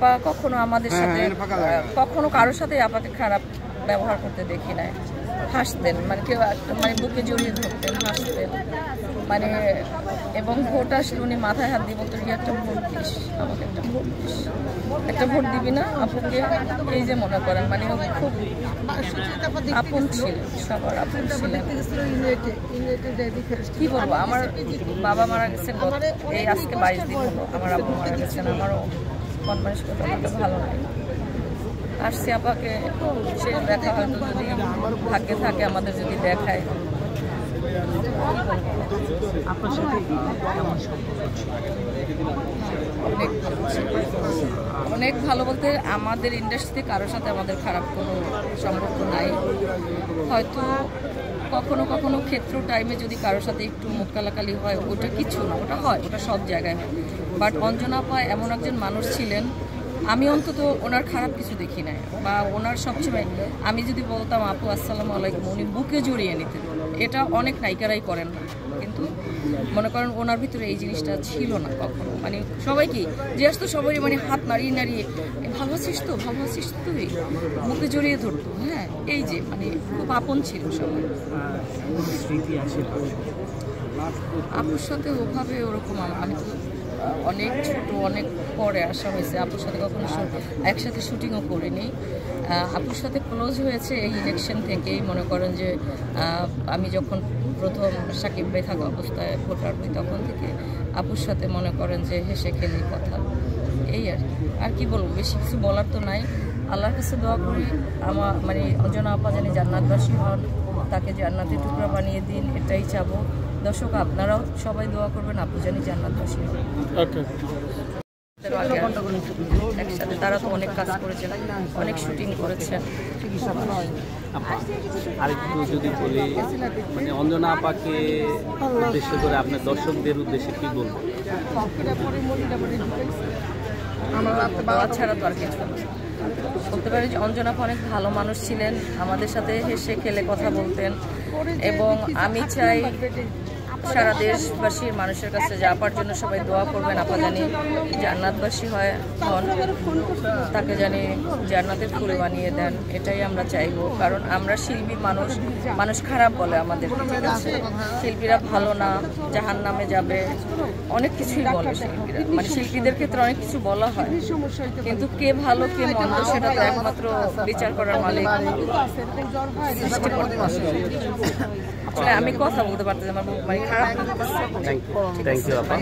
কখনো আমাদের সাথে কখনো কারোর সাথে আপাকে খারাপ ব্যবহার করতে দেখি নাই। হাসতেন, মানে কেউ মানে বুকে জড়িয়ে ধরতেন, হাসতেন, মানে এবং ভোট আসলে উনি মাথায় হাত দিয়ে বলতেন একটা ভোট দিস, আমাকে একটা ভোট দিস, একটা ভোট দিবি না আপুকে, এই যে মনে করেন মানে খুব আপন ছিলেন, সবার আপন ছিলেন। কি বলবো, আমার বাবা মারা গেছেন এই আজকে 22 দিন হলো, আমার আব্বু মারা গেছেন। আমারও মানসিকতা ভালো নাই। আসছি আপাকে শেষ দেখা হয়তো যদি ভাগ্যে থাকে আমাদের, যদি দেখায়। অনেক ভালো বলতে আমাদের ইন্ডাস্ট্রিতে কারোর সাথে আমাদের খারাপ কোনো সম্পর্ক নাই। হয়তো কখনো কখনো ক্ষেত্র টাইমে যদি কারোর সাথে একটু মুখ কালাকালি হয়, ওটা কিছু না, ওটা হয়, ওটা সব জায়গায় হয়। বাট অঞ্জনা আপা এমন একজন মানুষ ছিলেন, আমি অন্তত ওনার খারাপ কিছু দেখি নাই। বা ওনার সবসময় আমি যদি বলতাম আপু আসসালামু আলাইকুম, উনি বুকে জড়িয়ে নিতেন। এটা অনেক নায়িকারাই করেন না, কিন্তু মনে করেন ওনার ভিতরে এই জিনিসটা ছিল না কখনো। মানে সবাইকে যে আসতো সবাই মানে হাত নাড়িয়ে নাড়িয়ে ভালো আছিস তো, ভালো আছিস তো, বুকে জড়িয়ে ধরতো। হ্যাঁ, এই যে মানে খুব আপন ছিল সবাই। আপুর সাথে ওভাবে ওরকম আমি তো অনেক ছোট, অনেক পরে আসা হয়েছে। আপুর সাথে কখনো একসাথে শুটিংও করিনি। আপুর সাথে ক্লোজ হয়েছে এই ইলেকশন থেকেই। মনে করেন যে আমি যখন প্রথম সাকিব ভাই থাকা অবস্থায় ভোটার হই, তখন থেকে আপুর সাথে মনে করেন যে হেসে খেলে কথা, এই আর কি বলবো, বেশি কিছু বলার তো নাই। আল্লাহর কাছে দোয়া করি আমার মানে অঞ্জনা আপা জানি জান্নাতবাসী হন, তাকে জান্নাতের টুকরা বানিয়ে দিন, এটাই চাবো। দর্শক আপনারাও সবাই দোয়া করবেন আপু জানি জান্নাতবাসী হন। একসাথে তারা তো অনেক কাজ করেছেন, অনেক শুটিং করেছেন। আরেকটু যদি বলি, মানে অঞ্জনা আপাকে উদ্দেশ্য করে আপনার দর্শকদের উদ্দেশ্যে কি বলবো? দোয়া ছাড়া তো আর কিছু বলতে পারি যে অঞ্জনা আপা অনেক ভালো মানুষ ছিলেন, আমাদের সাথে হেসে খেলে কথা বলতেন। এবং আমি চাই সারা দেশবাসীর মানুষের কাছে যে আপার জন্য সবাই দোয়া করবেন, আপা জানি জান্নাতবাসী হন, তাকে জানি জান্নাতের ফুল বানিয়ে দেন, এটাই আমরা চাইবো। কারণ আমরা শিল্পী মানুষ খারাপ বলে আমাদের, ঠিক আছে, শিল্পীরা ভালো না, জাহান্নামে যাবে, অনেক কিছুই বলে শিল্পীরা, মানে শিল্পীদের ক্ষেত্রে অনেক কিছু বলা হয়, কিন্তু কে ভালো কে মন্দ সেটা তো একমাত্র বিচার করার মালিক সৃষ্টিকর্তা। আসলে আমি কথা বলতে পারতেছি, আমার মানে খারাপ। থ্যাংক ইউ আপা।